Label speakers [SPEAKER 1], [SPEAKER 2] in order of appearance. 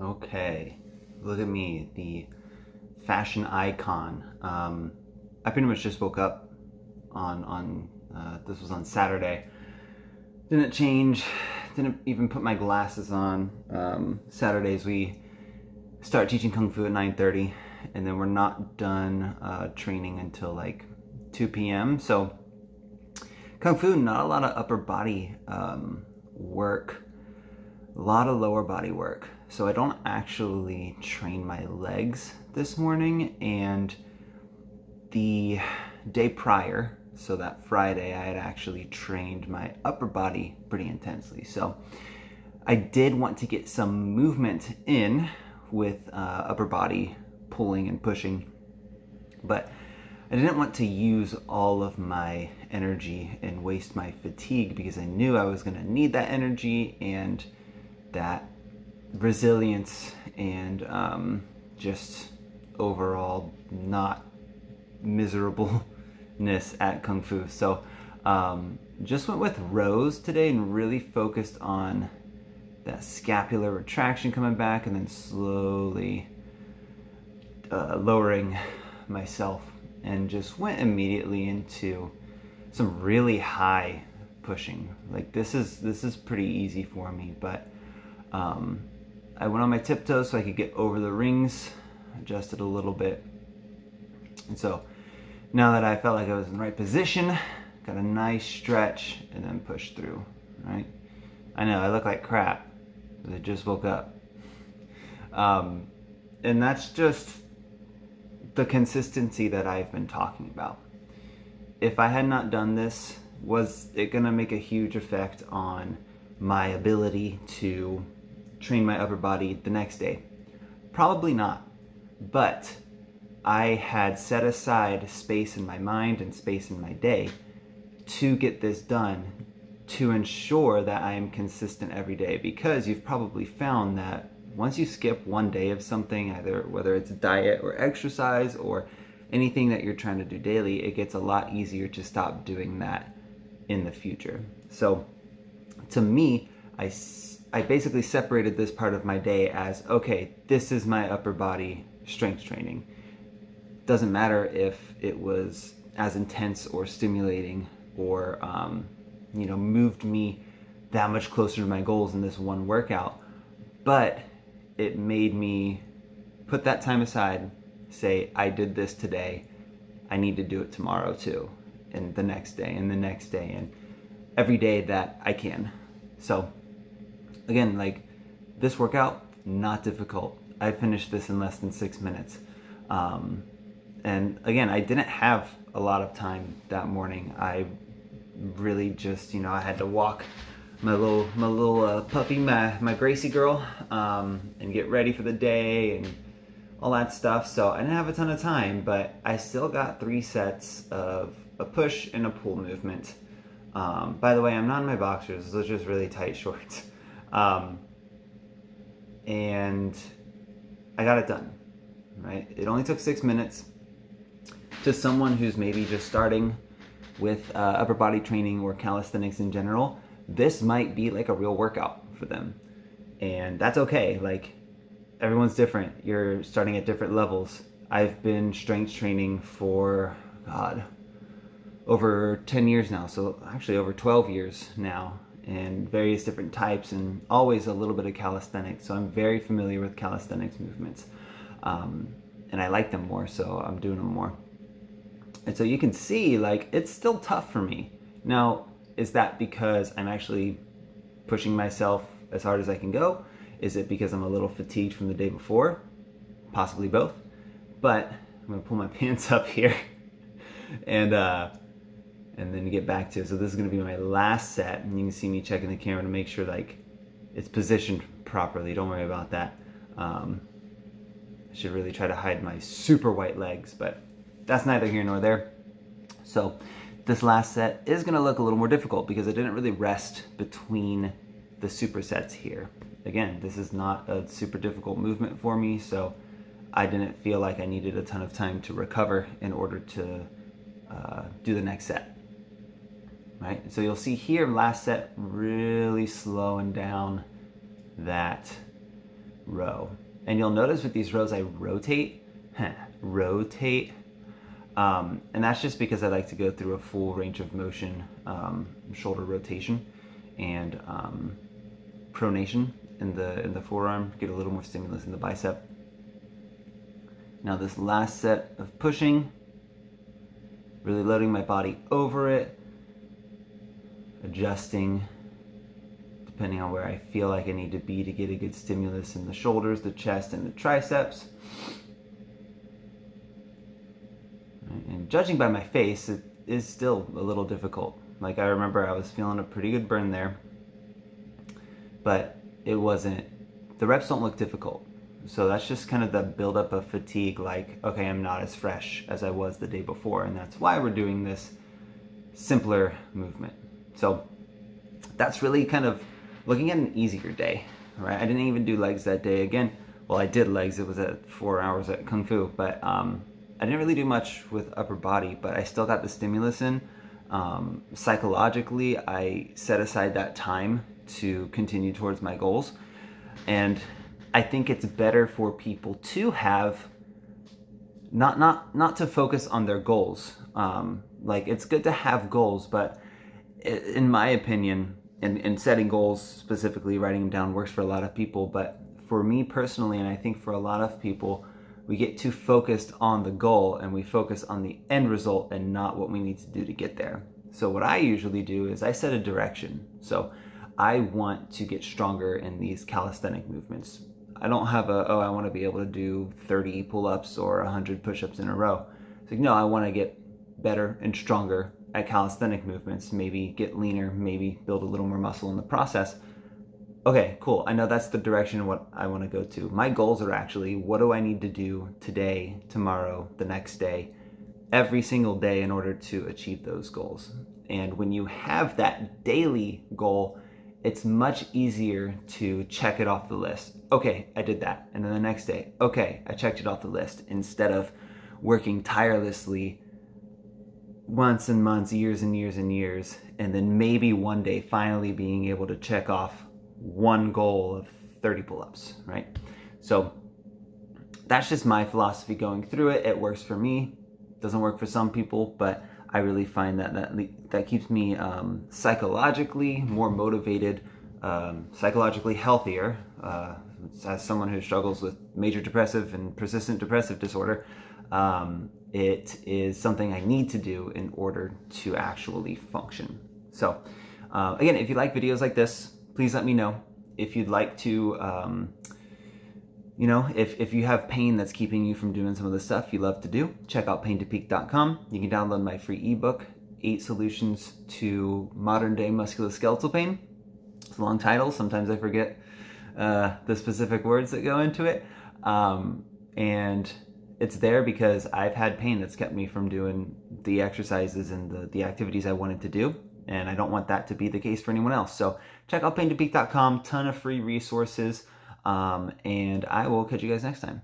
[SPEAKER 1] Okay, look at me, the fashion icon. I pretty much just woke up on this was on Saturday. Didn't change, didn't even put my glasses on. Saturdays we start teaching Kung Fu at 9:30, and then we're not done training until like 2 p.m. So Kung Fu, not a lot of upper body work, a lot of lower body work. So I don't actually train my legs this morning, and the day prior, so that Friday, I had actually trained my upper body pretty intensely. So I did want to get some movement in with upper body pulling and pushing, but I didn't want to use all of my energy and waste my fatigue, because I knew I was going to need that energy and that resilience and just overall not miserableness at Kung Fu. So just went with rows today and really focused on that scapular retraction coming back, and then slowly lowering myself, and just went immediately into some really high pushing. Like this is pretty easy for me, but I went on my tiptoes so I could get over the rings, adjusted a little bit. And so now that I felt like I was in the right position, got a nice stretch and then pushed through, right? I know I look like crap, but I just woke up. And that's just the consistency that I've been talking about. If I had not done this, was it gonna make a huge effect on my ability to train my upper body the next day? Probably not. But I had set aside space in my mind and space in my day to get this done, to ensure that I am consistent every day. Because you've probably found that once you skip one day of something, either whether it's diet or exercise or anything that you're trying to do daily, it gets a lot easier to stop doing that in the future. So to me, I basically separated this part of my day as, okay, this is my upper body strength training. Doesn't matter if it was as intense or stimulating or moved me that much closer to my goals in this one workout, but it made me put that time aside, say, I did this today, I need to do it tomorrow too, and the next day, and the next day, and every day that I can. So again, like, this workout, not difficult. I finished this in less than 6 minutes. And again, I didn't have a lot of time that morning. I really just, I had to walk my little puppy, my Gracie girl, and get ready for the day and all that stuff. So I didn't have a ton of time, but I still got 3 sets of a push and a pull movement. By the way, I'm not in my boxers, those are just really tight shorts. And I got it done, right? It only took 6 minutes. To someone who's maybe just starting with upper body training or calisthenics in general, this might be like a real workout for them. And that's okay. Like, everyone's different. You're starting at different levels. I've been strength training for, God, over 10 years now. So actually over 12 years now, and various different types, and always a little bit of calisthenics. So I'm very familiar with calisthenics movements. And I like them more, so I'm doing them more. And so you can see, like, it's still tough for me. Now, is that because I'm actually pushing myself as hard as I can go? Is it because I'm a little fatigued from the day before? Possibly both. But I'm gonna pull my pants up here and then get back to it. So this is gonna be my last set, and you can see me checking the camera to make sure, like, it's positioned properly. Don't worry about that. I should really try to hide my super white legs, but that's neither here nor there. So this last set is gonna look a little more difficult because I didn't really rest between the supersets here. Again, this is not a super difficult movement for me, so I didn't feel like I needed a ton of time to recover in order to do the next set, right? So you'll see here, last set, really slowing down that row. And you'll notice with these rows I rotate, rotate, and that's just because I like to go through a full range of motion, shoulder rotation and pronation in the forearm, get a little more stimulus in the bicep. Now this last set of pushing, really loading my body over it, adjusting depending on where I feel like I need to be to get a good stimulus in the shoulders, the chest, and the triceps. And judging by my face, it is still a little difficult. Like I remember I was feeling a pretty good burn there, but it wasn't, the reps don't look difficult. So that's just kind of the buildup of fatigue, like, okay, I'm not as fresh as I was the day before, and that's why we're doing this simpler movement. So that's really kind of looking at an easier day, right? I didn't even do legs that day. Again, well, I did legs, it was at 4 hours at Kung Fu, but I didn't really do much with upper body, but I still got the stimulus in. Psychologically, I set aside that time to continue towards my goals. And I think it's better for people to have, not to focus on their goals. Like it's good to have goals, but in my opinion, and setting goals specifically, writing them down works for a lot of people. But for me personally, and I think for a lot of people, we get too focused on the goal and we focus on the end result and not what we need to do to get there. So what I usually do is I set a direction. So I want to get stronger in these calisthenic movements. I don't have I want to be able to do 30 pull-ups or 100 push-ups in a row. It's like, no, I want to get better and stronger at calisthenic movements, maybe get leaner, maybe build a little more muscle in the process. Okay, cool. I know that's the direction what I want to go to. My goals are actually, what do I need to do today, tomorrow, the next day, every single day in order to achieve those goals. And when you have that daily goal, it's much easier to check it off the list. Okay, I did that. And then the next day, okay, I checked it off the list, instead of working tirelessly months and months, years and years and years, and then maybe one day finally being able to check off one goal of 30 pull-ups, right? So that's just my philosophy going through it. It works for me. Doesn't work for some people, but I really find that keeps me psychologically more motivated, psychologically healthier. As someone who struggles with major depressive and persistent depressive disorder, it is something I need to do in order to actually function. So again, if you like videos like this, please let me know. If you'd like to, you know, if you have pain that's keeping you from doing some of the stuff you love to do, check out paintopeak.com. You can download my free ebook, 8 Solutions to Modern Day Musculoskeletal Pain. It's a long title. Sometimes I forget the specific words that go into it. And it's there because I've had pain that's kept me from doing the exercises and the activities I wanted to do. And I don't want that to be the case for anyone else. So check out paintopeak.com, ton of free resources. And I will catch you guys next time.